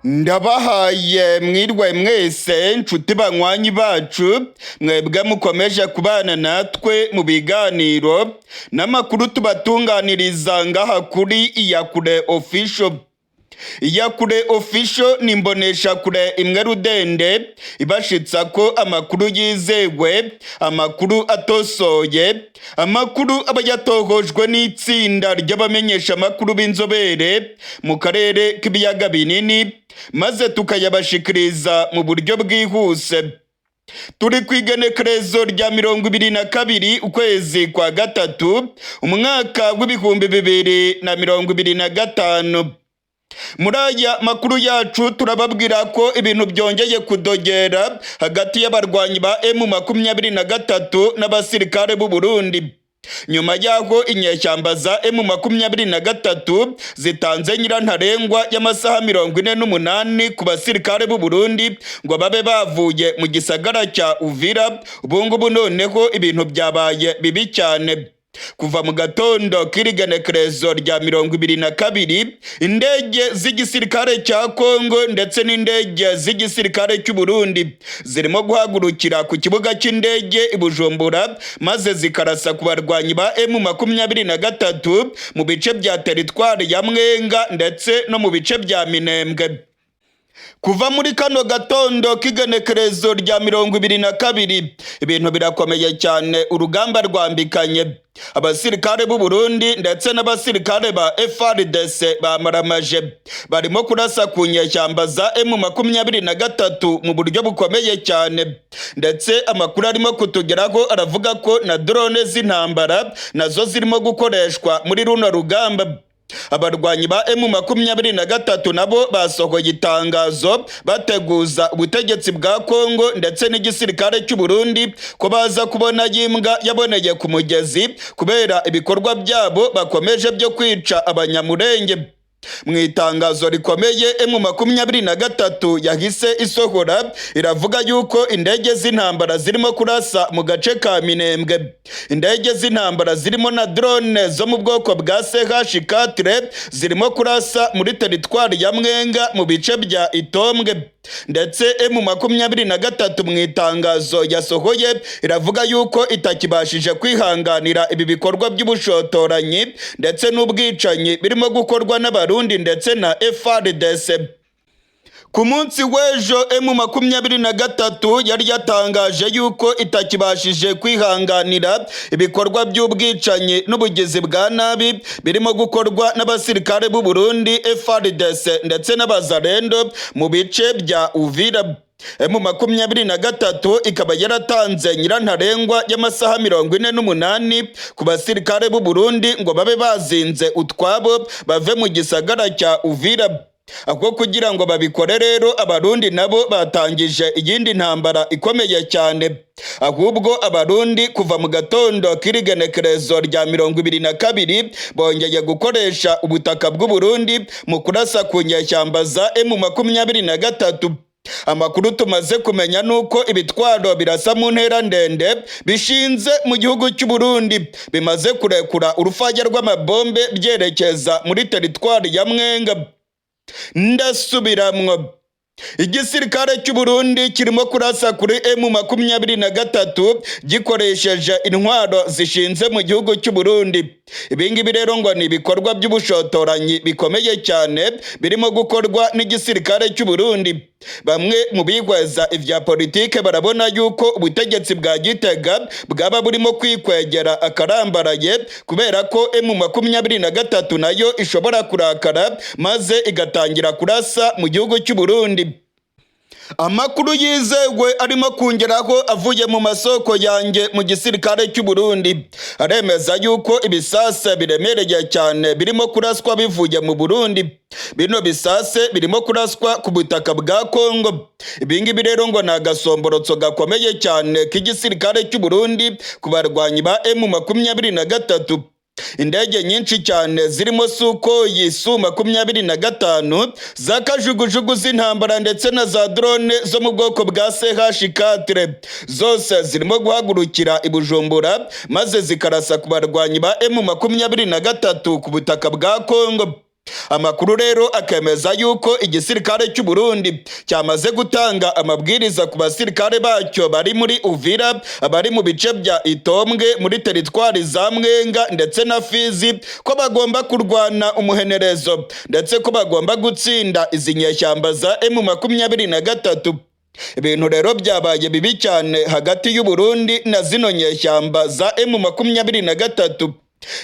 Ndabahaye mwirwe mwese nshuti banywanyi bacu mwebwe mukomeje kubana natwe mu biganiro n'amakuru tubatunganiriza ngaha kuri Iyakure Official. Iyakure Official ni imboneshakure imwe rudende ibashitsa ko amakuru yizewe, amakuru atosoye, amakuru aba yatohojwe n'itsinda ry'abamenyesha amakuru b'inzobere mu karere k'ibiyaga binini, maze tukayabashikiriza mu buryo bwihuse. Turi ku igenekerezo rya 22 ukwezi kwa gatatu umwaka w'ibihumbi 2025. Muri aya makuru yacu turababwira ko ibintu byongeye kudogera hagati y'abarwanyi ba M23 n'abasirikare b'u Burundi. Nyuma yaho inyeshyamba za M23 zitanze nyirantarengwa y'amasaha 48 ku basirikare b'u Burundi ngo babe bavuye mu gisagara cya Uvira. Ubungubu noneho ibintu byabaye bibi cyane. Kuva mu gatondo k'irigenekerezo rya 22 indege z'igisirikare cya Kongo ndetse n'indege z'igisirikare cy'u Burundi zirimo guhagurukira ku kibuga cy'indege i Bujumbura, maze zikarasa ku barwanyi ba M23 mu bice bya teritwari ya Mwenga ndetse no mu bice bya Minembwe. Kuva muri kano gatondo k'igenekerezo rya 22 ibintu birakomeye cyane, urugamba rwambikanye. Abasirikare b'u Burundi ndetse n'abasirikare ba FARDC bamaramaje barimo kurasa ku nyeshyamba za M23 mu buryo bukomeye cyane, ndetse amakuru arimo kutugeraho aravuga ko na drone z'intambara nazo zirimo gukoreshwa muri runo rugamba. Abarwanyi ba M23 nabo basohoye itangazo bateguza ubutegetsi bwa Kongo ndetse n'igisirikare cy'u Burundi ko baza kubona yimbwa yaboneye ku mugezi kubera ibikorwa byabo bakomeje byo kwica abanyamurenge. Mu itangazo rikomeye M23 yahise isohora iravuga yuko indege z'intambara zirimo kurasa mu gace ka Minembwe. Indege z'intambara zirimo na drone zo mu bwoko bwa CH4 zirimo kurasa muri teritwari ya Mwenga mu bice bya Itombwe. Ndetse M23 mu itangazo yasohoye iravuga yuko itakibashije kwihanganira ibi bikorwa by'ubushotoranyi ndetse n'ubwicanyi birimo gukorwa n'Abarundi ndetse na FARDC. Ku munsi w'ejo M23 yari yatangaje yuko itakibashije kwihanganira ibikorwa by'ubwicanyi n'ubugizi bwa nabi birimo gukorwa n'abasirikare b'u Burundi, FARDC ndetse n'abazarendo mu bice bya Uvira. M23 ikaba yaratanze nyirantarengwa y'amasaha 48 ku basirikare b'u Burundi ngo babe bazinze utwabo bave mu gisagara cya Uvira. Aho kugira ngo babikore rero Abarundi nabo batangije iyindi ntambara ikomeye cyane. Ahubwo Abarundi kuva mu gatondo k'irigenekerezo rya 22 bongeye gukoresha ubutaka bw'u Burundi mu kurasa ku nyeshyamba za M23. Amakuru tumaze kumenya nuko ibitwaro birasa mu ntera ndende bishinze mu gihugu cy'u Burundi bimaze kurekura urufaya rw'amabombe byerekeza muri teritwari ya Mwenga. Ndasubiramwo, igisirikare cy'u Burundi kirimo kurasa kuri M23 gikoresheje intwaro zishinze mu gihugu cy'u Burundi. Ibingibi rero ngo ni ibikorwa by'ubushotoranyi bikomeye cyane birimo gukorwa n'igisirikare cy'u Burundi. Bamwe mu bigweza ivya politike barabona yuko ubutegetsi bwa Gitega bwaba burimo kwikwegera akarambaraye kubera ko M23 nayo ishobora kurakara maze igatangira kurasa mu gihugu cy'u Burundi. Amakuru yizewe arimo kungeraho avuye mu masoko yanjye mu gisirikare cy'u Burundi aremeza yuko ibisase biremereye cyane birimo kuraswa bivuye mu Burundi. Bino bisase birimo kuraswa ku butaka bwa Kongo. Ibingibi rero ngo ni agasomborotso gakomeye cyane k'igisirikare cy'u Burundi ku barwanyi ba M23. Indege nyinshi cyane zirimo Sukhoi Su-25 za kajugujugu z'intambara ndetse na za drone zo mu bwoko bwa CH4 zose zirimo guhagurukira i Bujumbura maze zikarasa ku barwanyi ba M23 ku butaka bwa Kongo. Amakuru rero akemeza yuko igisirikare cy'u Burundi cyamaze gutanga amabwiriza ku basirikare bacyo bari muri Uvira, abari mu bice bya Itombwe muri teritwari za Mwenga ndetse na Fizi, ko bagomba kurwana umuhenerezo ndetse ko bagomba gutsinda izi nyeshyamba za M23. Ibintu rero byabaye bibi cyane hagati y'u Burundi na zino nyeshyamba za M23.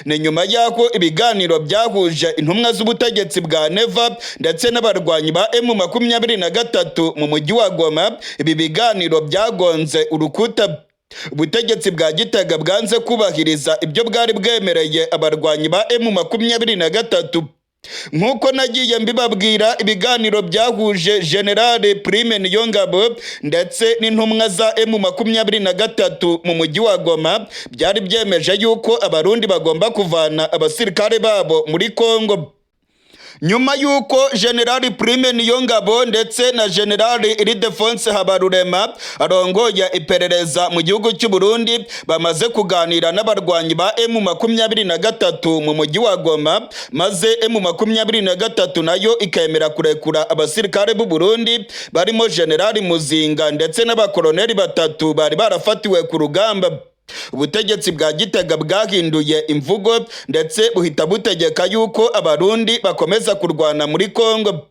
Ni nyuma y'aho ibiganiro byahuje intumwa z'ubutegetsi bwa Neva ndetse n'abarwanyi ba M23 mu mujyi wa Goma, ibi biganiro byagonze urukuta. Ubutegetsi bwa Gitega bwanze kubahiriza ibyo bwari bwemereye abarwanyi ba M23. Nk'uko nagiye mbibabwira, ibiganiro byahuje General Prime Niyongabo ndetse n'intumwa za M23 mu mujyi wa Goma byari byemeje yuko abarundi bagomba kuvana abasirikare babo muri Kongo. Nyuma y'uko General Prime Niyongabo ndetse na General Ildefonse Habarurema arongoye iperereza mu gihugu cy'u Burundi bamaze kuganira n'abarwanyi ba M23 mu mujyi wa Goma, maze M23 nayo ikemera kurekura abasirikare b'u Burundi barimo General Muzinga ndetse n'abakoloneli 3 bari barafatiwe ku rugamba. Ubutegetsi bwa Gitega bwahinduye imvugo ndetse buhita butegeka yuko abarundi bakomeza kurwana muri Kongo.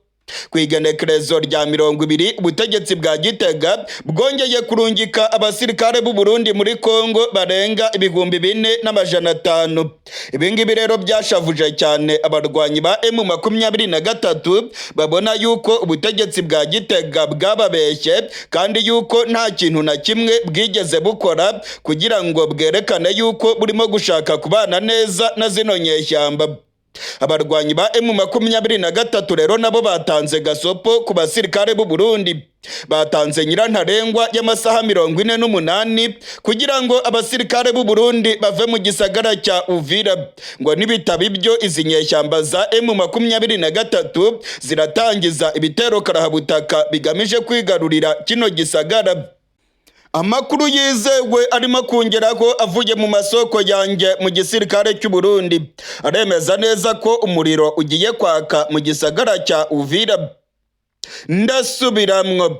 Ku igenekerezo rya 20, ubutegetsi bwa Gitega bwongeye kurungika abasirikare b'u Burundi muri Kongo barenga 4,500. Ibingibi rero byashavuje cyane abarwanyi ba M23 babona yuko ubutegetsi bwa Gitega bwababeshye kandi yuko nta kintu na kimwe bwigeze bukora kugira ngo bwerekane yuko burimo gushaka kubana neza na zino nyeshyamba. Abarwanyi ba M23 rero nabo batanze gasopo ku basirikare b'u Burundi. Batanze nyirantarengwa y'amasaha 48 kugira ngo abasirikare b'u Burundi bave mu gisagara cya Uvira, ngo nibitaba ibyo izi nyeshyamba za M23 ziratangiza ibitero karahabutaka bigamije kwigarurira kino gisagara. Amakuru yizewe arimo kongeraho avuye mu masoko yanjye mu gisirikare cy'u Burundi aremeza neza ko umuriro ugiye kwaka mu gisagara cya Uvira. Ndasubiramwo,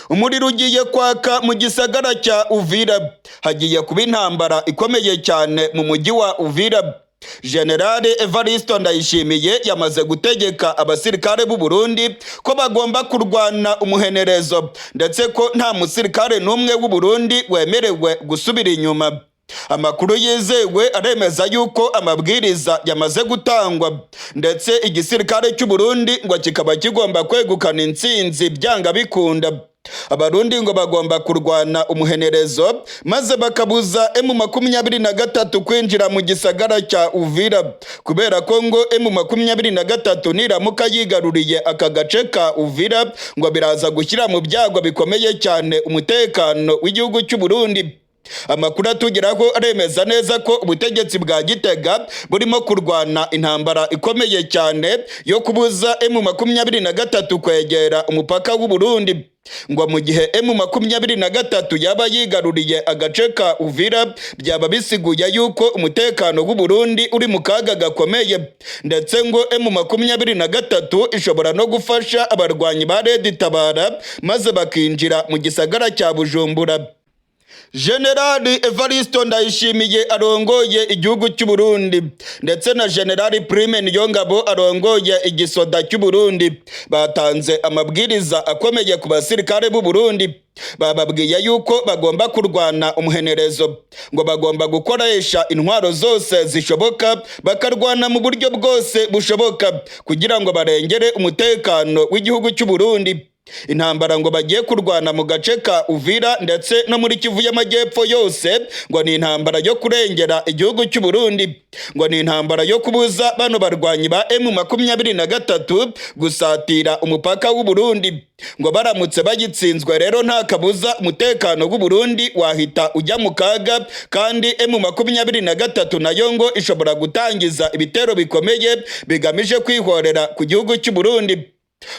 umuriro ugiye kwaka mu gisagara cya Uvira. Hagiye kuba intambara ikomeye cyane mu mujyi wa Uvira. General Evariste Ndayishimiye yamaze gutegeka abasirikare b'u Burundi ko bagomba kurwana umuhenerezo ndetse ko nta musirikare n'umwe w'u Burundi wemerewe gusubira inyuma. Amakuru yizewe aremeza yuko amabwiriza yamaze gutangwa ndetse igisirikare cy'u Burundi ngo kikaba kigomba kwegukana intsinzi byanga bikunda. Abarundi ngo bagomba kurwana umuhenerezo maze bakabuza M23 kwinjira mu gisagara cya Uvira, kubera ko ngo M23 niramuka yigaruriye aka gace ka Uvira ngo biraza gushyira mu byago bikomeye cyane umutekano w'igihugu cy'u Burundi. Amakuru atugeraho aremeza neza ko ubutegetsi bwa Gitega burimo kurwana intambara ikomeye cyane yo kubuza M23 kwegera umupaka w'u Burundi, ngo mu gihe M23 yaba yigaruriye agace ka Uvira byaba bisiguye yuko umutekano w'u Burundi uri mu kaga gakomeye, ndetse ngo M23 ishobora no gufasha abarwanyi ba Red Tabara maze bakinjira mu gisagara cya Bujumbura. General Evariste Ndayishimiye arongoye igihugu cy'u Burundi ndetse na General Prime Niyongabo arongoye igisoda cy'u Burundi batanze amabwiriza akomeye ku basirikare b'u Burundi. Bababwiye yuko bagomba kurwana umuhenerezo, ngo bagomba gukoresha intwaro zose zishoboka, bakarwana mu buryo bwose bushoboka kugira ngo barengere umutekano w'igihugu cy'u Burundi. Intambara ngo bagiye kurwana mu gace ka Uvira ndetse no muri Kivu y'Amajyepfo yose ngo ni intambara yo kurengera igihugu cy'u Burundi, ngo ni intambara yo kubuza bano barwanyi ba M23 gusatira umupaka w'u Burundi. Ngo baramutse bagitsinzwe rero nta kabuza umutekano w'u Burundi wahita ujya mu kaga, kandi M23 nayo ngo ishobora gutangiza ibitero bikomeye bigamije kwihorera ku gihugu cy'u Burundi.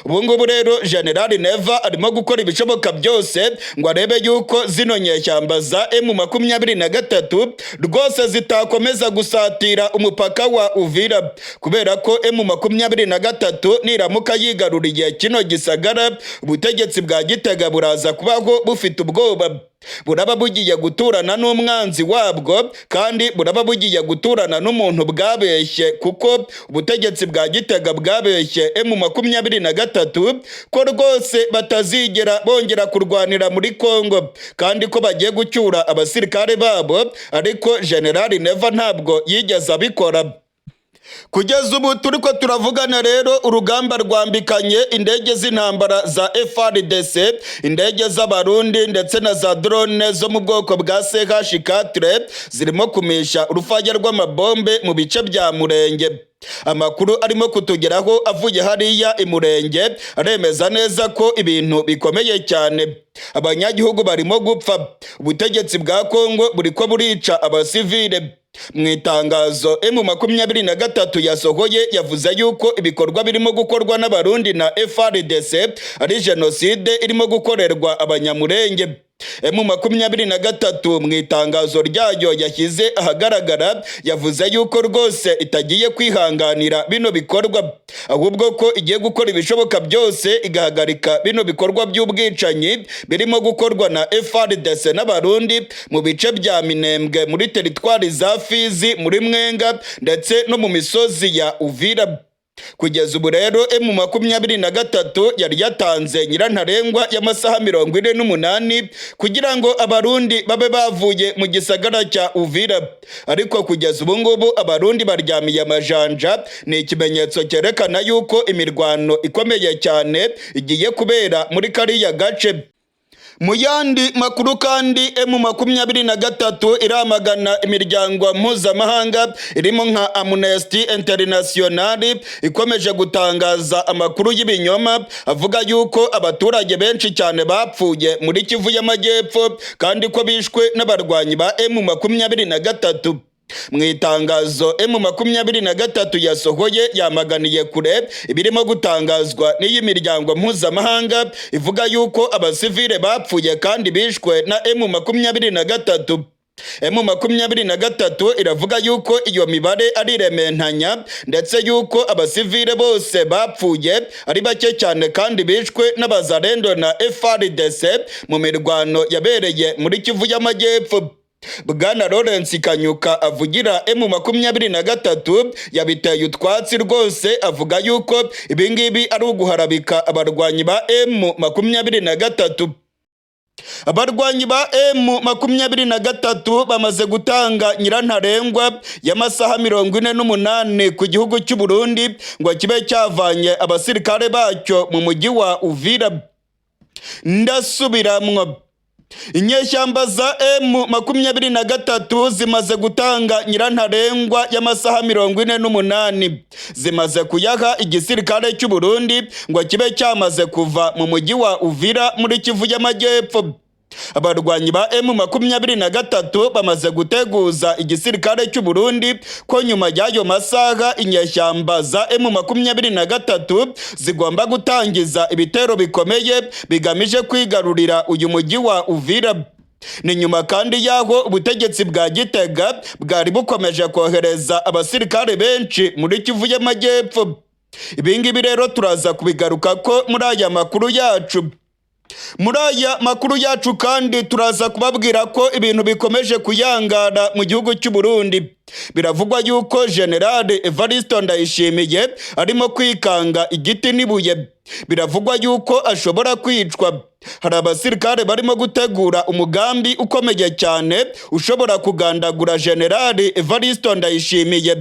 ubu ngubu rero General Neva arimo gukora ibishoboka byose ngo arebe yuko zino nyeshyamba za M23 rwose zitakomeza gusatira umupaka wa Uvira, kubera ko M23 niramuka yigaruriye kino gisagara, ubutegetsi bwa Gitega buraza kubaho bufite ubwoba. Buraba bugiye guturana n'umwanzi wabwo, kandi buraba bugiye guturana n'umuntu bwabeshye, kuko ubutegetsi bwa Gitega bwabeshye M23 ko rwose batazigera bongera kurwanira muri Kongo, kandi ko bagiye gucyura abasirikare babo, ariko General Neva ntabwo yigeze abikora. Kugeza ubu turiko turavugana rero, urugamba rwambikanye indege z'intambara za FARDC, indege z'abarundi ndetse na za drone zo mu bwoko bwa CH4 zirimo kumisha urufaya rw'amabombe mu bice bya Murenge. Amakuru arimo kutugeraho avuye hariya i Murenge aremeza neza ko ibintu bikomeye cyane. Abanyagihugu barimo gupfa, ubutegetsi bwa Kongo buriko burica abasivile. Mu itangazo M23 yasohoye yavuze yuko ibikorwa birimo gukorwa n'abarundi na FARDC ari jenoside irimo gukorerwa abanyamurenge. M23 mu itangazo ryayo yashyize ahagaragara yavuze yuko rwose itagiye kwihanganira bino bikorwa, ahubwo ko igiye gukora ibishoboka byose igahagarika bino bikorwa by'ubwicanyi birimo gukorwa na FARDC n'abarundi mu bice bya Minembwe, muri teritwari za Fizi, muri Mwenga ndetse no mu misozi ya Uvira. Kugeza ubu rero M23 yari yatanze nyirantarengwa y'amasaha 48 kugira ngo abarundi babe bavuye mu gisagara cya Uvira, ariko kugeza ubu ngubu abarundi baryamiye amajanja. Ni ikimenyetso cyerekana yuko imirwano ikomeye cyane igiye kubera muri kariya gace. Mu yandi makuru kandi M23 iramagana imiryango mpuzamahanga irimo nka Amnesty International ikomeje gutangaza amakuru y'ibinyoma avuga yuko abaturage benshi cyane bapfuye muri Kivu y'Amajyepfo kandi ko bishwe n'abarwanyi ba M23. Mu itangazo M23 yasohoye yamaganiye kure ibirimo gutangazwa n'iyi miryango mpuzamahanga ivuga yuko abasivile bapfuye kandi bishwe na M23. M23 iravuga yuko iyo mibare ari rementanya, ndetse yuko abasivile bose bapfuye ari bake cyane kandi bishwe n'abazalendo na FARDC mu mirwano yabereye muri Kivu y'Amajyepfo. Bwana Lawrence Kanyuka avugira M23 yabiteye utwatsi rwose, avuga yuko ibingibi ari uguharabika abarwanyi ba M23. Abarwanyi ba M23 bamaze gutanga nyirantarengwa y'amasaha 48 ku gihugu cy'u Burundi ngo kibe cyavanye abasirikare bacyo mu mujyi wa Uvira. Ndasubiramwo, inyeshyamba za M23 zimaze gutanga nyirantarengwa y'amasaha 48 zimaze kuyaha igisirikare cy'u Burundi ngo kibe cyamaze kuva mu mujyi wa Uvira muri Kivu y'Amajyepfo. Abarwanyi ba M23 bamaze guteguza igisirikare cy'u Burundi ko nyuma y'ayo masaha inyeshyamba za M23 zigomba gutangiza ibitero bikomeye bigamije kwigarurira uyu mujyi wa Uvira. Ni nyuma kandi yaho ubutegetsi bwa Gitega bwari bukomeje kohereza abasirikare benshi muri Kivu y'Amajyepfo. Ibingibi rero turaza kubigaruka ko muri aya makuru yacu. Muri aya makuru yacu kandi turaza kubabwira ko ibintu bikomeje kuyangana mu gihugu cy'u Burundi. Biravugwa yuko General Evariste Ndayishimiye arimo kwikanga igiti n'ibuye. Biravugwa yuko ashobora kwicwa. Hari abasirikare barimo gutegura umugambi ukomeye cyane ushobora kugandagura General Evariste Ndayishimiye.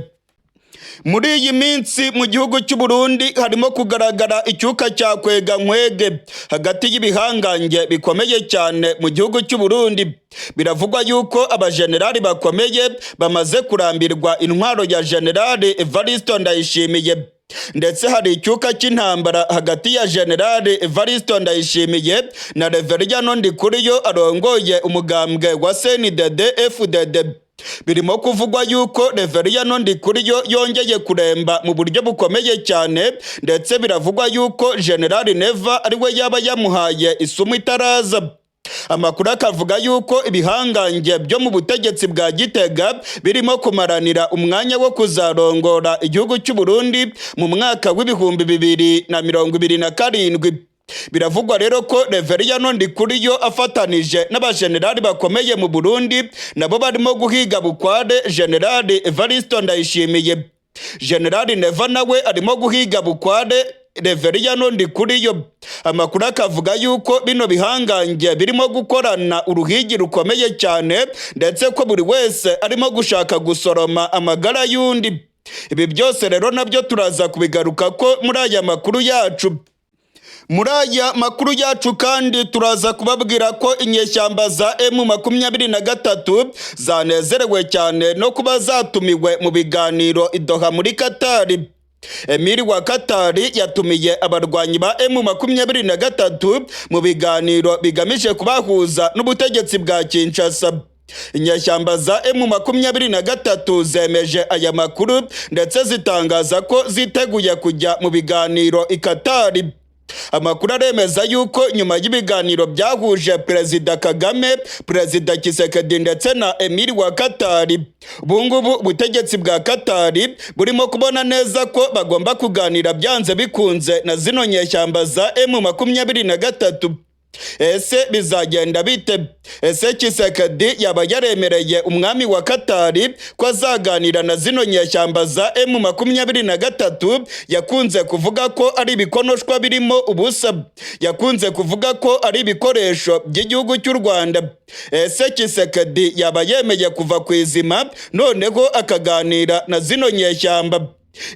Muri iyi minsi mu gihugu cy'u Burundi harimo kugaragara icyuka cya kwega nkwege hagati y'ibihangange bikomeye cyane mu gihugu cy'u Burundi. Biravugwa yuko abajenerali bakomeye bamaze kurambirwa intwaro ya General Evariste Ndayishimiye, ndetse hari icyuka cy'intambara hagati ya General Evariste Ndayishimiye na Reverien Ndikuriyo arongoye umugambwe wa CNDD-FDD. birimo kuvugwa yuko Reveriyano Ndikuriyo yongeye kuremba mu buryo bukomeye cyane, ndetse biravugwa yuko General Neva ariwe yaba yamuhaye isumu itaraza. Amakuru akavuga yuko ibihangange byo mu butegetsi bwa Gitega birimo kumaranira umwanya wo kuzarongora igihugu cy'u Burundi mu mwaka w'ibihumbi 2027. Biravugwa rero ko Reveriyano Ndikuriyo afatanije n'abajenerali bakomeye mu Burundi nabo barimo guhiga bukware General Evariste Ndayishimiye. General Neva nawe arimo guhiga bukware Reveriyano Ndikuriyo. Amakuru akavuga yuko bino bihangange birimo gukorana uruhigi rukomeye cyane, ndetse ko buri wese arimo gushaka gusoroma amagara y'undi. Ibi byose rero nabyo turaza kubigaruka ko muri aya makuru yacu. Muri aya makuru yacu kandi turaza kubabwira ko inyeshyamba za M23 zanezerewe cyane no kuba zatumiwe mu biganiro i Doha muri Katari. Emiri wa Katari yatumiye abarwanyi ba M23 mu biganiro bigamije kubahuza n'ubutegetsi bwa Kinshasa. Inyeshyamba za M23 zemeje aya makuru ndetse zitangaza ko ziteguye kujya mu biganiro i Katari. Amakuru aremeza yuko nyuma y'ibiganiro byahuje Perezida Kagame, Perezida Tshisekedi ndetse na Emiri wa Katari, ubungubu ubutegetsi bwa Katari burimo kubona neza ko bagomba kuganira byanze bikunze na zino nyeshyamba za M23. Ese bizagenda bite? Ese Tshisekedi yaba yaremereye umwami wa Katari ko azaganira na zino nyeshyamba za M23? Yakunze kuvuga ko ari ibikonoshwa birimo ubusa, yakunze kuvuga ko ari ibikoresho by'igihugu cy'u Rwanda. Ese Tshisekedi yaba yemeye kuva ku izima noneho akaganira na zino nyeshyamba?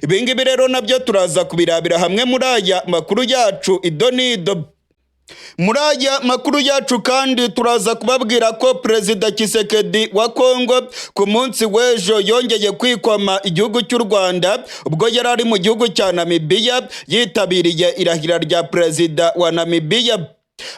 Ibingibi rero nabyo turaza kubirabira hamwe muri aya makuru yacu idonido. Muri aya makuru yacu kandi turaza kubabwira ko Perezida Tshisekedi wa Kongo ku munsi w'ejo yongeye kwikoma igihugu cy'u Rwanda ubwo yari ari mu gihugu cya Namibia yitabiriye irahira rya Perezida wa Namibia.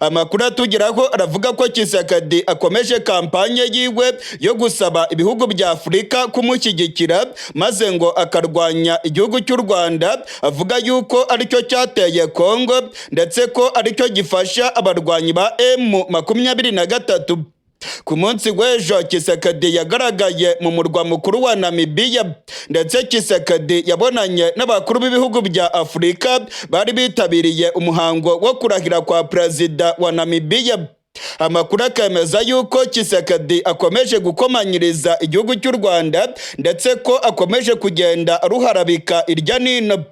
Amakuru atugeraho aravuga ko Tshisekedi akomeje kampanye yiwe yo gusaba ibihugu bya Afurika kumushyigikira maze ngo akarwanya igihugu cy'u Rwanda, avuga yuko aricyo cyateye Kongo ndetse ko aricyo gifasha abarwanyi ba M23. Ku munsi w'ejo Tshisekedi yagaragaye mu murwa mukuru wa Namibia, ndetse Tshisekedi yabonanye n'abakuru b'ibihugu bya Afurika bari bitabiriye umuhango wo kurahira kwa Perezida wa Namibia. Amakuru akemeza yuko Tshisekedi akomeje gukomanyiriza igihugu cy'u Rwanda ndetse ko akomeje kugenda aruharabika irya nino.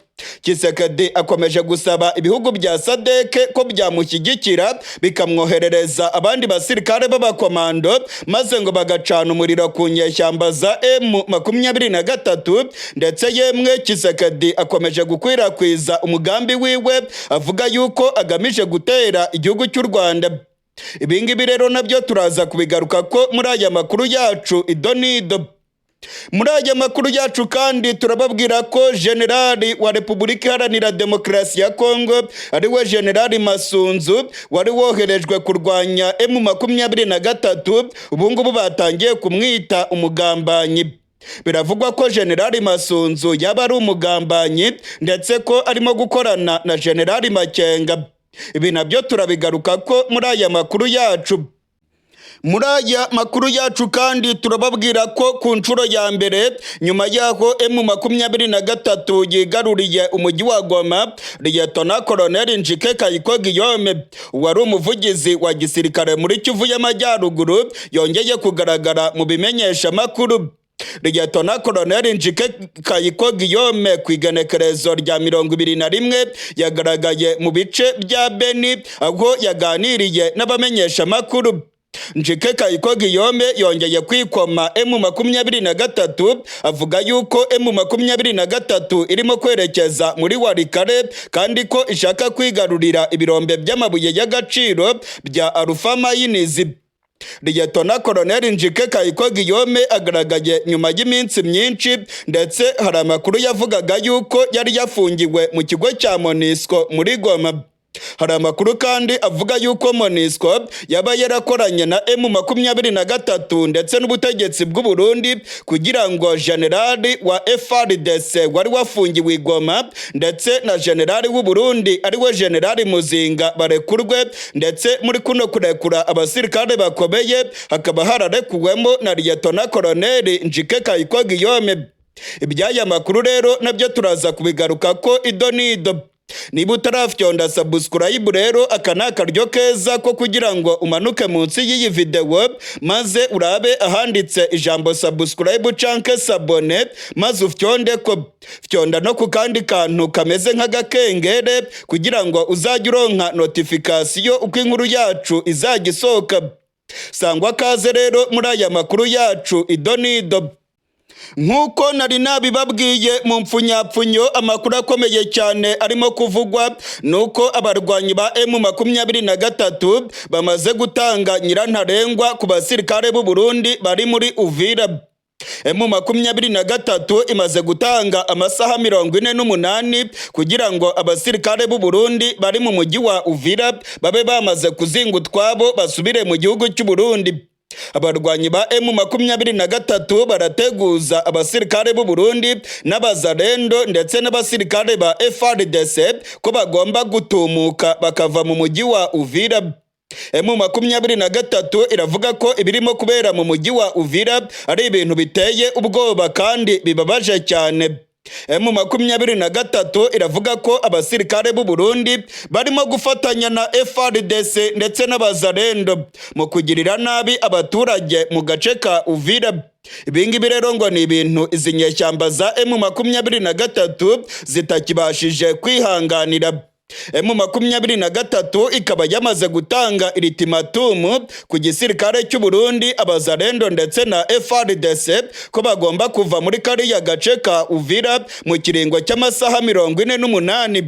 Tshisekedi akomeje gusaba ibihugu bya SADC ko byamushyigikira bikamwoherereza abandi basirikare b'abakomando maze ngo bagacana umuriro ku nyeshyamba za M23. Ndetse yemwe Tshisekedi akomeje gukwirakwiza umugambi wiwe avuga yuko agamije gutera igihugu cy'u Rwanda. Ibingibi rero nabyo turaza kubigaruka ko muri aya makuru yacu idonido. Muri aya makuru yacu kandi turababwira ko Generali wa Repubulika Iharanira Demokarasi ya Kongo ariwe Generali Masunzu wari woherejwe kurwanya M23 ubungubu batangiye kumwita umugambanyi. Biravugwa ko Generali Masunzu yaba ari umugambanyi ndetse ko arimo gukorana na Generali Makenga. Ibi nabyo turabigaruka ko muri aya makuru yacu. Muri aya makuru yacu kandi turababwira ko ku nshuro ya mbere nyuma y'aho M23 yigaruriye umujyi wa Goma, Lieutenant Colonel Njike Kayiko Guillaume wari umuvugizi wa gisirikare muri Kivu y'Amajyaruguru yongeye kugaragara mu bimenyesha makuru. Lieutenant Colonel Njike Kayiko Guillaume ku igenekerezo rya 21 yagaragaye mu bice bya Beni aho yaganiriye n'abamenyesha makuru. Njike Kayiko Guillaume yongeye kwikoma M23 avuga yuko M23 irimo kwerekeza muri Walikale kandi ko ishaka kwigarurira ibirombe by'amabuye y'agaciro bya Alpha Mines. Lieutenant Colonel Njike Kayiko Guillaume agaragaye nyuma y'iminsi myinshi, ndetse hari amakuru yavugaga yuko yari yafungiwe mu kigo cya MONUSCO muri Goma. Hari amakuru kandi avuga yuko MONUSCO yaba yarakoranye na M23 ndetse n'ubutegetsi bw'u Burundi kugira ngo generali wa FARDC wari wafungiwe i Goma ndetse na generali w'u Burundi ariwe generali Muzinga barekurwe, ndetse muri kuno kurekura abasirikare bakomeye hakaba hararekuwemo na Lieutenant Colonel Njike Kayiko Guillaume. Iby'aya makuru rero nabyo turaza kubigaruka ko idonido. Niba utarafyonda subscribe rero aka ni akaryo keza ko kugira ngo umanuke munsi y'iyi video maze urabe ahanditse ijambo subscribe canke sabone maze ufyonde ko fyonda no ku kandi kantu kameze nk'agakengere kugira ngo uzajye uronka notification uko inkuru yacu izajya isohoka. Sangwa kaze rero muri aya makuru yacu idonido. Nk'uko nari nabibabwiye mu mpfunyapfunyo, amakuru akomeye cyane arimo kuvugwa nuko abarwanyi ba M23 bamaze gutanga nyirantarengwa ku basirikare b'u Burundi bari muri Uvira. M23 imaze gutanga amasaha 48 kugira ngo abasirikare b'u Burundi bari mu mujyi wa Uvira babe bamaze kuzinga utwabo basubire mu gihugu cy'u Burundi. Abarwanyi ba M23 barateguza abasirikare b'u Burundi n'abazarendo ndetse n'abasirikare ba FARDC ko bagomba gutumuka bakava mu mujyi wa Uvira. M23 iravuga ko ibirimo kubera mu mujyi wa Uvira ari ibintu biteye ubwoba kandi bibabaje cyane. M23 iravuga ko abasirikare b'u Burundi barimo gufatanya na FARDC ndetse n'abazarendo mu kugirira nabi abaturage mu gace ka Uvira. Ibingibi rero ngo ni ibintu izi nyeshyamba za M23 zitakibashije kwihanganira. M23 ikaba yamaze gutanga ultimatum ku gisirikare cy'u Burundi, abazarendo ndetse na FARDC ko bagomba kuva muri kariya gace ka Uvira mu kiringo cy'amasaha 48.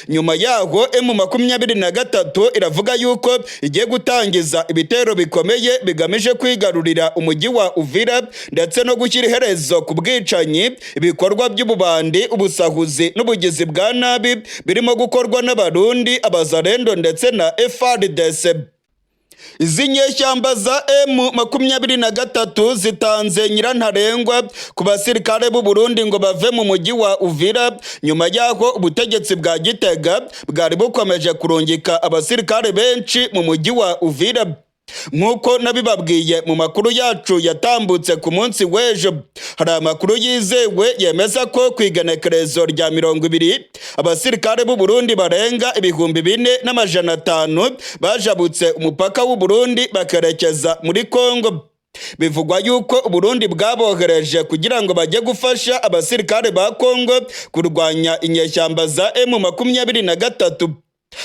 Nyuma yaho M23 iravuga yuko igiye gutangiza ibitero bikomeye bigamije kwigarurira umujyi wa Uvira ndetse no gushyira iherezo ku bwicanyi, ibikorwa by'ububandi, ubusahuzi n'ubugizi bwa nabi birimo gukorwa n'abarundi, abazarendo ndetse na FARDC. Izi nyeshyamba za M23 zitanze nyirantarengwa ku basirikare b'u Burundi ngo bave mu mujyi wa Uvira. Nyuma yaho ubutegetsi bwa Gitega bwari bukomeje kurungika abasirikare benshi mu mujyi wa Uvira. Nk'uko nabibabwiye mu makuru yacu yatambutse ku munsi w'ejo, hari amakuru yizewe yemeza ko ku igenekerezo rya 20 abasirikare b'u Burundi barenga 4,500 bajabutse umupaka w'u Burundi bakerekeza muri Kongo. Bivugwa yuko u Burundi bwabohereje kugira ngo bajye gufasha abasirikare ba Kongo kurwanya inyeshyamba za M23.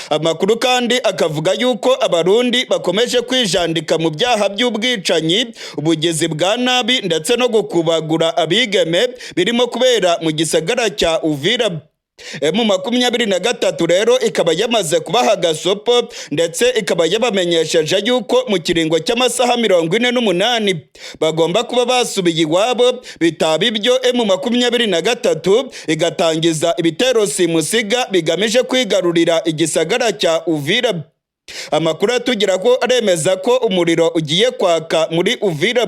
Amakuru kandi akavuga yuko abarundi bakomeje kwijandika mu byaha by'ubwicanyi, ubugizi bwa nabi ndetse no gukubagura abigeme birimo kubera mu gisagara cya Uvira. M23 rero ikaba yamaze kubaha gasopo ndetse ikaba yabamenyesheje yuko mu kiringo cy'amasaha 48 bagomba kuba basubiye iwabo, bitaba ibyo M23 igatangiza ibitero simusiga bigamije kwigarurira igisagara cya Uvira. Amakuru atugira ko aremeza ko umuriro ugiye kwaka muri Uvira.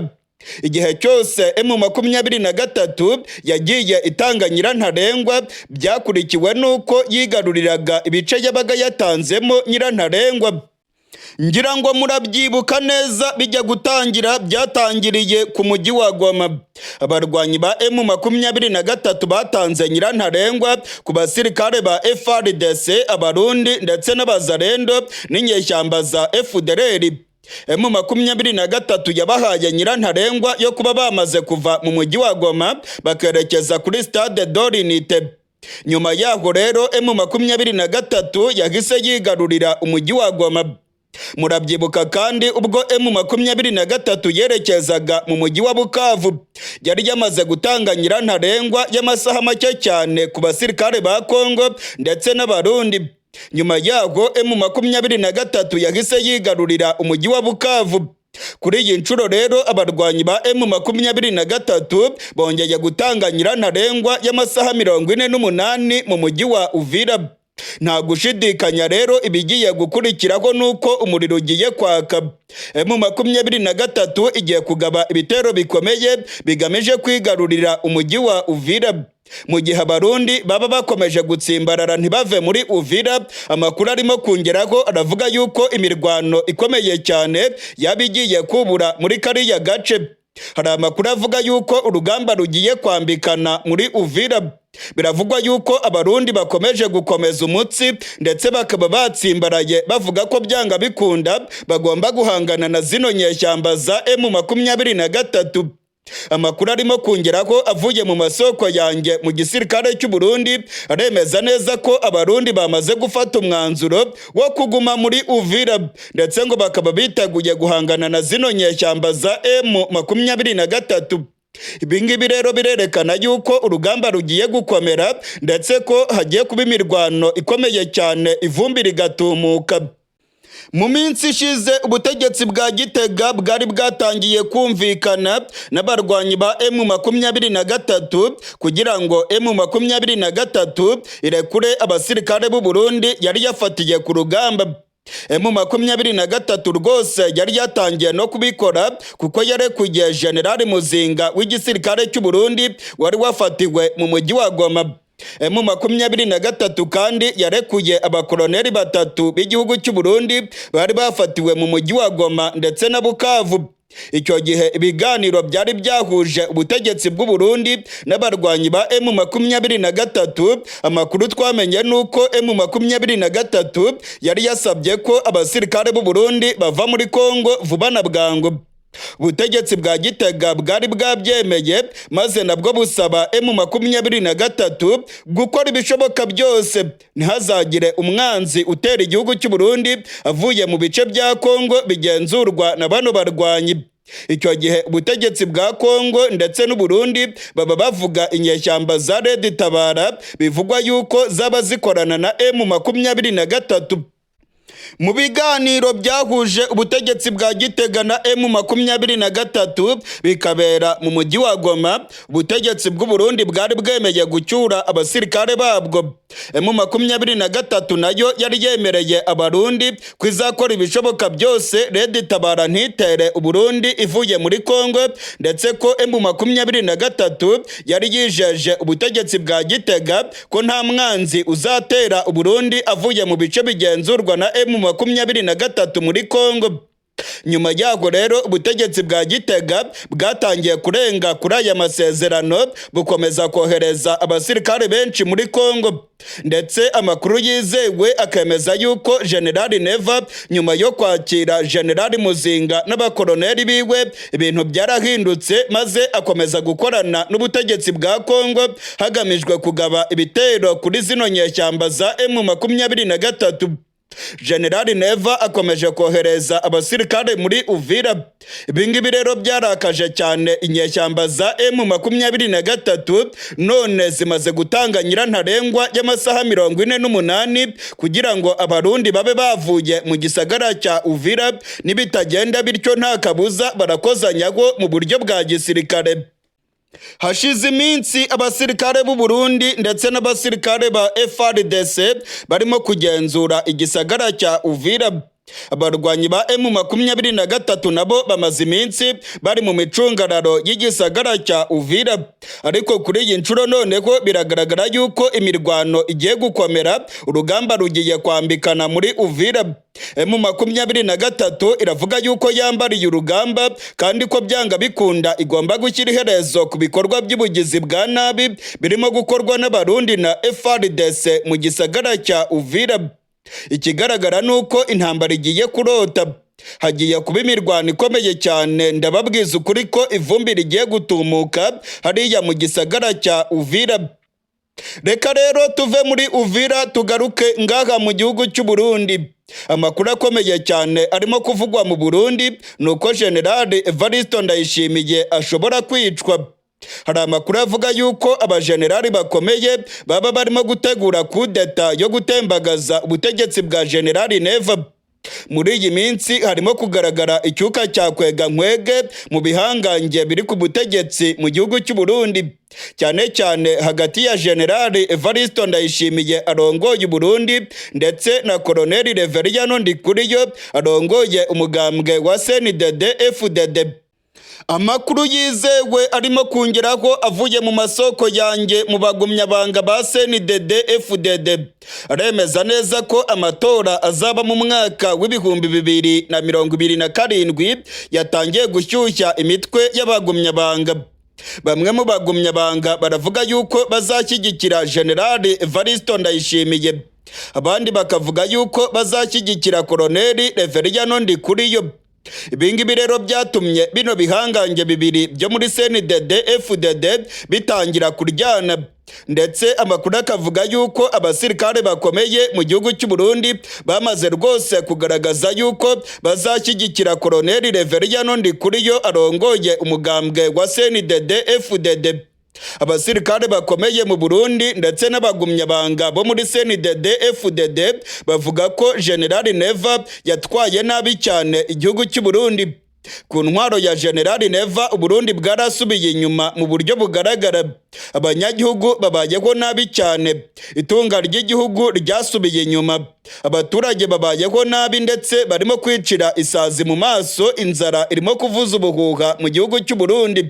Igihe cyose M23 yagiye itanga nyirantarengwa byakurikiwe nuko yigaruriraga ibice yabaga yatanzemo nyirantarengwa. Ngira ngo murabyibuka neza, bijya gutangira byatangiriye ku mujyi wa Goma. Abarwanyi ba M23 batanze nyirantarengwa ku basirikare ba FARDC, abarundi ndetse n'abazarendo n'inyeshyamba za FDLR. M23 yabahaye nyirantarengwa yo kuba bamaze kuva mu mujyi wa Goma bakerekeza kuri Stade d'Unité. Nyuma yaho rero M23 yahise yigarurira umujyi wa Goma. Murabyibuka kandi ubwo M23 yerekezaga mu mujyi wa Bukavu yari yamaze gutanga nyirantarengwa y'amasaha make cyane ku basirikare ba Kongo ndetse n'abarundi. Nyuma yaho M23 yahise yigarurira umujyi wa Bukavu. Kuri iyi nshuro rero abarwanyi ba M23 bongeye gutanga nyirantarengwa y'amasaha 48 mu mujyi wa Uvira. nta gushidikanya rero ibigiye gukurikiraho nuko umuriro ugiye kwaka. M23 igiye kugaba ibitero bikomeye bigamije kwigarurira umujyi wa Uvira. Mu gihe abarundi baba bakomeje gutsimbarara ntibave muri Uvira, amakuru arimo kongeraho aravuga yuko imirwano ikomeye cyane yaba igiye kubura muri kariya gace. Hari amakuru avuga yuko urugamba rugiye kwambikana muri Uvira. Biravugwa yuko abarundi bakomeje gukomeza umutsi ndetse bakaba batsimbaraye bavuga ko byanga bikunda bagomba guhangana na zino nyeshyamba za M23. Amakuru arimo kongeraho avuye mu masoko yanjye mu gisirikare cy'u Burundi aremeza neza ko abarundi bamaze gufata umwanzuro wo kuguma muri Uvira ndetse ngo bakaba biteguye guhangana na zino nyeshyamba za M23. Ibingibi rero birerekana yuko urugamba rugiye gukomera ndetse ko hagiye kuba imirwano ikomeye cyane, ivumbi rigatumuka. Mu minsi ishize ubutegetsi bwa Gitega bwari bwatangiye kumvikana n'abarwanyi ba M23 kugira ngo M23 irekure abasirikare b'u Burundi yari yafatiye ku rugamba. M23 rwose yari yatangiye no kubikora kuko yarekuye General Muzinga w'igisirikare cy'u Burundi wari wafatiwe mu mujyi wa Goma. M23 kandi yarekuye abakoloneli 3 b'igihugu cy'u Burundi bari bafatiwe mu mujyi wa Goma ndetse na Bukavu. Icyo gihe ibiganiro byari byahuje ubutegetsi bw'u Burundi n'abarwanyi ba M23. Amakuru twamenye nuko M23 yari yasabye ko abasirikare b'u Burundi bava muri Kongo vuba na bwangu. Ubutegetsi bwa Gitega bwari bwabyemeye maze nabwo busaba M23 gukora ibishoboka byose ntihazagire umwanzi utera igihugu cy'u Burundi avuye mu bice bya Kongo bigenzurwa na bano barwanyi. Icyo gihe ubutegetsi bwa Kongo ndetse n'u Burundi baba bavuga inyeshyamba za Red Tabara bivugwa yuko zaba zikorana na M23. Mu biganiro byahuje ubutegetsi bwa Gitega na M23 bikabera mu mujyi wa Goma, ubutegetsi bw'u Burundi bwari bwemeye gucyura abasirikare babwo. M23 nayo yari yemereye abarundi kwizakora ibishoboka byose Red Tabara ntitere u Burundi ivuye muri Kongo ndetse ko M23 yari yijeje ubutegetsi bwa Gitega ko nta mwanzi uzatera u Burundi avuye mu bice bigenzurwa na M23 muri Kongo. Nyuma yaho rero ubutegetsi bwa Gitega bwatangiye kurenga kuri aya masezerano bukomeza kohereza abasirikare benshi muri Kongo, ndetse amakuru yizewe akemeza yuko General Neva nyuma yo kwakira General Muzinga n'abakoloneli biwe ibintu byarahindutse maze akomeza gukorana n'ubutegetsi bwa Kongo hagamijwe kugaba ibitero kuri zino nyeshyamba za M23. General Neva akomeje kohereza abasirikare muri Uvira. Ibingibi rero byarakaje cyane inyeshyamba za M23 none zimaze gutanga nyirantarengwa y'amasaha 48 kugira ngo abarundi babe bavuye mu gisagara cya Uvira, nibitagenda bityo nta kabuza barakozanyago mu buryo bwa gisirikare. Hashize iminsi abasirikare b'u Burundi ndetse n'abasirikare ba FARDC barimo kugenzura igisagara cya Uvira. Abarwanyi ba M23 nabo bamaze iminsi bari mu micungararo y'igisagara cya Uvira, ariko kuri iyi nshuro noneho biragaragara yuko imirwano igiye gukomera, urugamba rugiye kwambikana muri Uvira. M23 iravuga yuko yambariye urugamba kandi ko byanga bikunda igomba gushyira iherezo ku bikorwa by'ubugizi bwa nabi birimo gukorwa n'abarundi na FARDC mu gisagara cya Uvira. Ikigaragara nuko intambara igiye kurota, hagiye kuba imirwano ikomeye cyane. Ndababwiza ukuri ko ivumbi rigiye gutumuka hariya mu gisagara cya Uvira. Reka rero tuve muri Uvira tugaruke ngaha mu gihugu cy'u Burundi. Amakuru akomeye cyane arimo kuvugwa mu Burundi nuko General Evariste Ndayishimiye ashobora kwicwa. Hari amakuru avuga yuko abajenerali bakomeye baba barimo gutegura kudeta yo gutembagaza ubutegetsi bwa General Neva. Muri iyi minsi harimo kugaragara icyuka cya kwega nkwege mu bihangange biri ku butegetsi mu gihugu cy'u Burundi, cyane cyane hagati ya Generali Evariste Ndayishimiye arongoye Burundi ndetse na Koloneli Reveriyano Ndikuriyo arongoye umugambwe wa CNDD-FDD. Amakuru yizewe arimo kongeraho avuye mu masoko yanjye mu bagumyabanga ba CNDD-FDD aremeza neza ko amatora azaba mu mwaka w'ibihumbi 2027 yatangiye gushyushya imitwe y'abagumyabanga. Bamwe mu bagumyabanga baravuga yuko bazashyigikira Generali Evariste Ndayishimiye, abandi bakavuga yuko bazashyigikira Koloneli Reveriyano Ndikuriyo. Ibingibi rero byatumye bino bihangange bibiri byo muri CNDD-FDD bitangira kuryana, ndetse amakuru akavuga yuko abasirikare bakomeye mu gihugu cy'u Burundi bamaze rwose kugaragaza yuko bazashyigikira Koloneli Reveriyano Ndikuriyo arongoye umugambwe wa CNDD-FDD. Abasirikare bakomeye mu Burundi ndetse n'abagumyabanga bo muri CNDD-FDD bavuga ko Generali Neva yatwaye nabi cyane igihugu cy'u Burundi. Ku ntwaro ya Generali Neva Uburundi bwarasubiye inyuma mu buryo bugaragara, abanyagihugu babayeho nabi cyane, itunga ry'igihugu ryasubiye inyuma, abaturage babayeho nabi ndetse barimo kwicira isazi mu maso, inzara irimo kuvuza ubuhuha mu gihugu cy'u Burundi.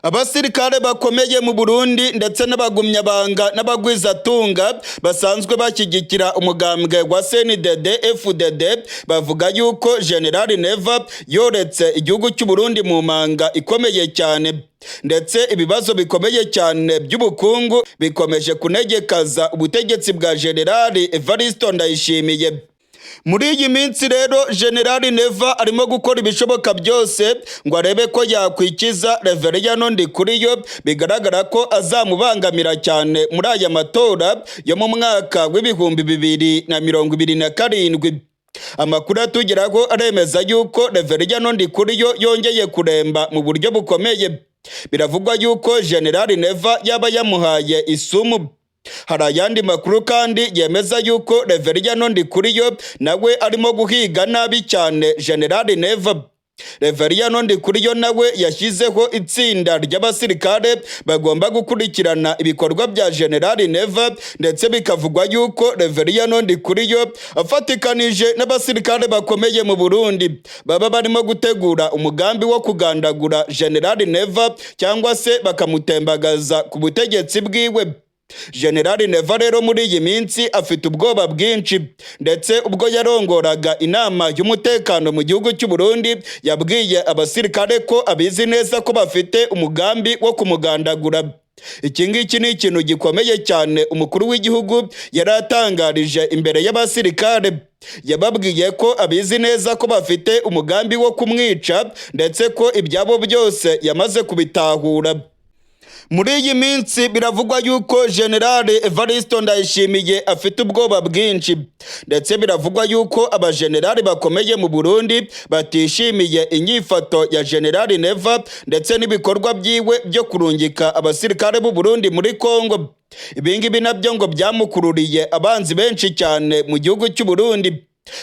Abasirikare bakomeye mu Burundi ndetse n'abagumyabanga n'abagwizatunga basanzwe bashyigikira umugambwe wa CNDD-FDD bavuga yuko Generali Neva yoretse igihugu cy'u Burundi mu manga ikomeye cyane, ndetse ibibazo bikomeye cyane by'ubukungu bikomeje kunegekaza ubutegetsi bwa Generali Evariste Ndayishimiye. Muri iyi minsi rero Generali Neva arimo gukora ibishoboka byose ngo arebe ko yakwikiza Reveriyano Ndikuriyo, bigaragara ko azamubangamira cyane muri aya matora yo mu mwaka w'ibihumbi 2027. Amakuru atugeraho aremeza yuko Reveriyano Ndikuriyo yongeye kuremba mu buryo bukomeye. Biravugwa yuko Generali Neva yaba yamuhaye isumu. Hari ayandi makuru kandi yemeza yuko Reveriyano Ndikuriyo nawe arimo guhiga nabi cyane Generali Neva. Reveriyano Ndikuriyo nawe yashyizeho itsinda ry'abasirikare bagomba gukurikirana ibikorwa bya Generali Neva, ndetse bikavugwa yuko Reveriyano Ndikuriyo afatikanije n'abasirikare bakomeye mu Burundi baba barimo gutegura umugambi wo kugandagura Generali Neva cyangwa se bakamutembagaza ku butegetsi bwiwe. Generali Neva rero muri iyi minsi afite ubwoba bwinshi, ndetse ubwo yarongoraga inama y'umutekano mu gihugu cy'u Burundi yabwiye abasirikare ko abizi neza ko bafite umugambi wo kumugandagura. Iki ngiki ni ikintu gikomeye cyane umukuru w'igihugu yaratangarije imbere y'abasirikare. Yababwiye ko abizi neza ko bafite umugambi wo kumwica, ndetse ko ibyabo byose yamaze kubitahura. Muri iyi minsi biravugwa yuko Generali Evariste Ndayishimiye afite ubwoba bwinshi, ndetse biravugwa yuko abajenerali bakomeye mu Burundi batishimiye inyifato ya Generali Neva ndetse n'ibikorwa byiwe byo kurungika abasirikare b'u Burundi muri Kongo. Ibingibi nabyo ngo byamukururiye abanzi benshi cyane mu gihugu cy'u Burundi.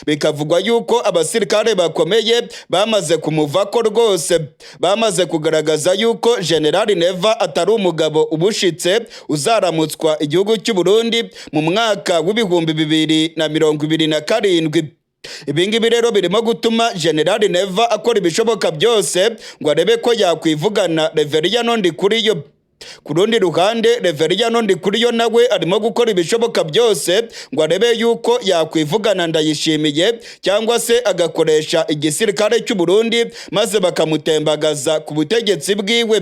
Bikavugwa yuko abasirikare bakomeye bamaze kumuvako rwose, bamaze kugaragaza yuko Generali Neva atari umugabo ubushitse uzaramutswa igihugu cy'u Burundi mu mwaka w'ibihumbi 2027. Ibingibi rero birimo gutuma Generali Neva akora ibishoboka byose ngo arebe ko yakwivugana Reveriyano Ndikuriyo. Ku rundi ruhande Reveriyano Ndikuriyo nawe arimo gukora ibishoboka byose ngo arebe yuko yakwivugana Ndayishimiye cyangwa se agakoresha igisirikare cy'u Burundi maze bakamutembagaza ku butegetsi bwiwe.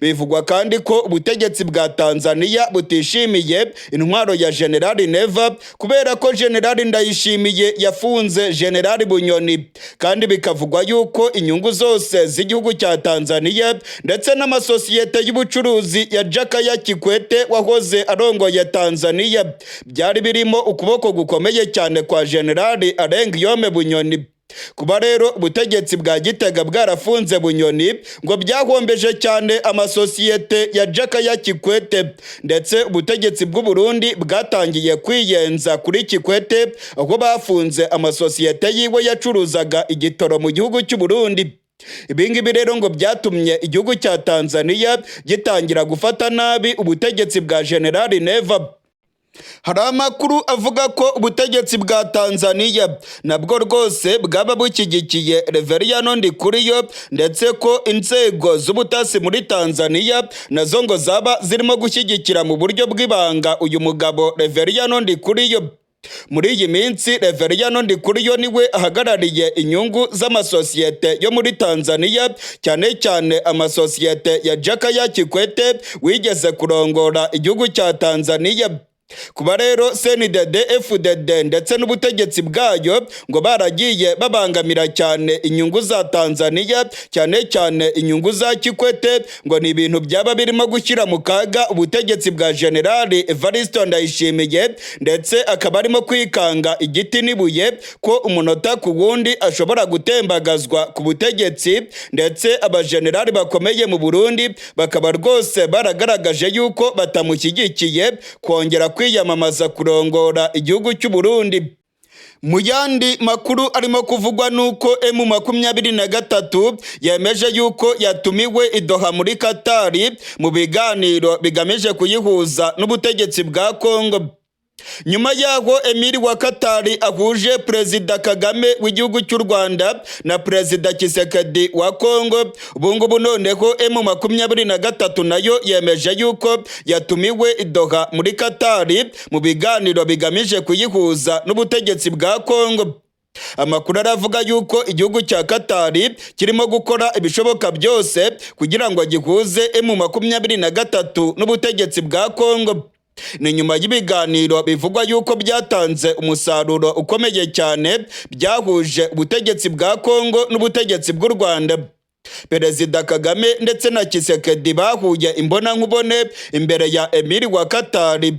Bivugwa kandi ko ubutegetsi bwa Tanzania butishimiye intwaro ya Generali Neva kubera ko Generali Ndayishimiye yafunze Generali Bunyoni, kandi bikavugwa yuko inyungu zose z'igihugu cya Tanzania ndetse n'amasosiyete y'ubucuruzi ya Jakaya Kikwete wahoze arongoye Tanzania byari birimo ukuboko gukomeye cyane kwa Generali Guillaume Bunyoni. Kuba rero ubutegetsi bwa Gitega bwarafunze Bunyoni ngo byahombeje cyane amasosiyete ya Jakaya Kikwete, ndetse ubutegetsi bw'u Burundi bwatangiye kwiyenza kuri Kikwete aho bafunze amasosiyete yiwe yacuruzaga igitoro mu gihugu cy'u Burundi. Ibingibi rero ngo byatumye igihugu cya Tanzania gitangira gufata nabi ubutegetsi bwa General Neva. Hari amakuru avuga ko ubutegetsi bwa Tanzania nabwo rwose bwaba bushyigikiye Reveriyano Ndikuriyo, ndetse ko inzego z'ubutasi muri Tanzania nazo ngo zaba zirimo gushyigikira mu buryo bw'ibanga uyu mugabo Reveriyano Ndikuriyo. Muri iyi minsi Reveriyano Ndikuriyo niwe ahagarariye inyungu z'amasosiyete yo muri Tanzania, cyane cyane amasosiyete ya Jakaya Kikwete wigeze kurongora igihugu cya Tanzania. Kuba rero CNDD FDD ndetse n'ubutegetsi bwayo ngo baragiye babangamira cyane inyungu za Tanzania, cyane cyane inyungu za Kikwete, ngo ni ibintu byaba birimo gushyira mu kaga ubutegetsi bwa General Evariste Ndayishimiye, ndetse akaba arimo kwikanga igiti n'ibuye ko umunota ku wundi ashobora gutembagazwa ku butegetsi, ndetse abajenerali bakomeye mu Burundi bakaba rwose baragaragaje yuko batamushyigikiye kongera kwiyamamaza kurongora igihugu cy'u Burundi. Mu yandi makuru arimo kuvugwa nuko M23 yemeje yuko yatumiwe i Doha muri Katari mu biganiro bigamije kuyihuza n'ubutegetsi bwa Kongo. Nyuma yaho Emiri wa Katari ahuje Perezida Kagame w'igihugu cy'u Rwanda na Perezida Tshisekedi wa Kongo, ubungubu noneho M23 nayo yemeje yuko yatumiwe i Doha muri Katari mu biganiro bigamije kuyihuza n'ubutegetsi bwa Kongo. Amakuru aravuga yuko igihugu cya Katari kirimo gukora ibishoboka byose kugira ngo gihuze M23 n'ubutegetsi bwa Kongo. Ni nyuma y'ibiganiro bivugwa yuko byatanze umusaruro ukomeye cyane byahuje ubutegetsi bwa Kongo n'ubutegetsi bw'u Rwanda. Perezida Kagame ndetse na Tshisekedi bahuye imbonankubone imbere ya Emiri wa Katari.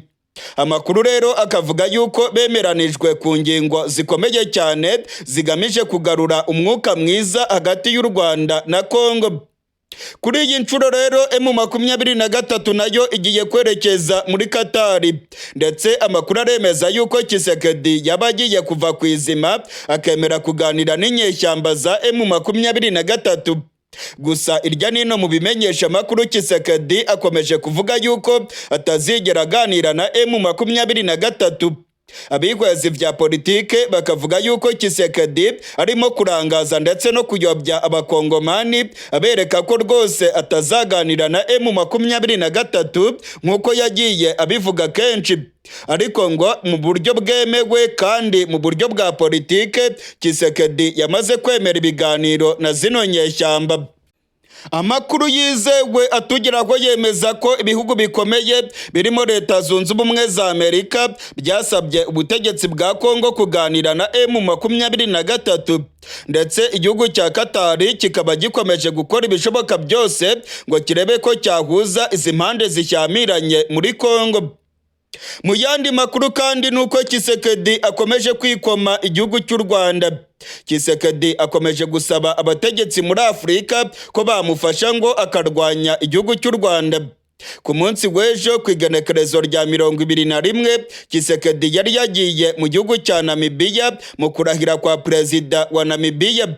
Amakuru rero akavuga yuko bemeranijwe ku ngingo zikomeye cyane zigamije kugarura umwuka mwiza hagati y'u Rwanda na Kongo. Kuri iyi nshuro rero M23 nayo igiye kwerekeza muri Katari, ndetse amakuru aremeza yuko Tshisekedi yaba agiye kuva ku izima akemera kuganira n'inyeshyamba za M23. Gusa irya nino mu bimenyesha amakuru Tshisekedi akomeje kuvuga yuko atazigera aganira na M23. Abihwezi vya politike bakavuga yuko Tshisekedi arimo kurangaza ndetse no kuyobya abakongomani abereka ko rwose atazaganira na M23 nk'uko yagiye abivuga kenshi. Ariko ngo mu buryo bwemewe kandi mu buryo bwa politike Tshisekedi yamaze kwemera ibiganiro na zino nyeshyamba. Amakuru yizewe atugeraho yemeza ko ibihugu bikomeye birimo Leta Zunze Ubumwe za Amerika byasabye ubutegetsi bwa Kongo kuganira na M23, ndetse igihugu cya Katari kikaba gikomeje gukora ibishoboka byose ngo kirebe ko cyahuza izi mpande zishyamiranye muri Kongo. Mu yandi makuru kandi nuko Tshisekedi akomeje kwikoma igihugu cy'u Rwanda. Tshisekedi akomeje gusaba abategetsi muri Afurika ko bamufasha ngo akarwanya igihugu cy'u Rwanda. Ku munsi w'ejo ku igenekerezo rya 21 Tshisekedi yari yagiye mu gihugu cya Namibia mu kurahira kwa perezida wa Namibia.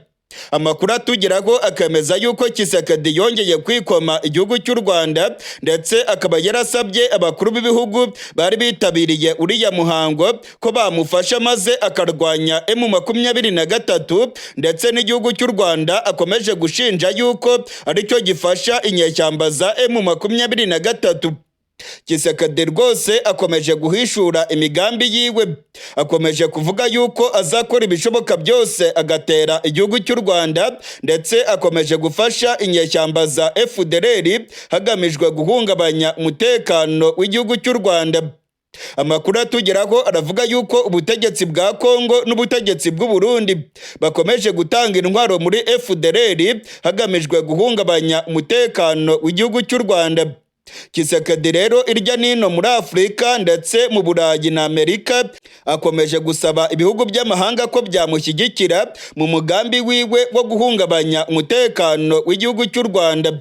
Amakuru atugeraho akemeza yuko Tshisekedi yongeye kwikoma igihugu cy'u Rwanda, ndetse akaba yarasabye abakuru b'ibihugu bari bitabiriye uriya muhango ko bamufasha maze akarwanya M23, ndetse n'igihugu cy'u Rwanda akomeje gushinja yuko aricyo gifasha inyeshyamba za M23. Tshisekedi rwose akomeje guhishura imigambi yiwe, akomeje kuvuga yuko azakora ibishoboka byose agatera igihugu cy'u Rwanda, ndetse akomeje gufasha inyeshyamba za FDLR hagamijwe guhungabanya umutekano w'igihugu cy'u Rwanda. Amakuru atugeraho aravuga yuko ubutegetsi bwa Kongo n'ubutegetsi bw'u Burundi bakomeje gutanga intwaro muri FDLR hagamijwe guhungabanya umutekano w'igihugu cy'u Rwanda. Tshisekedi rero irya nino muri Afurika ndetse mu Burayi na Amerika akomeje gusaba ibihugu by'amahanga ko byamushyigikira mu mugambi wiwe wo guhungabanya umutekano w'igihugu cy'u Rwanda.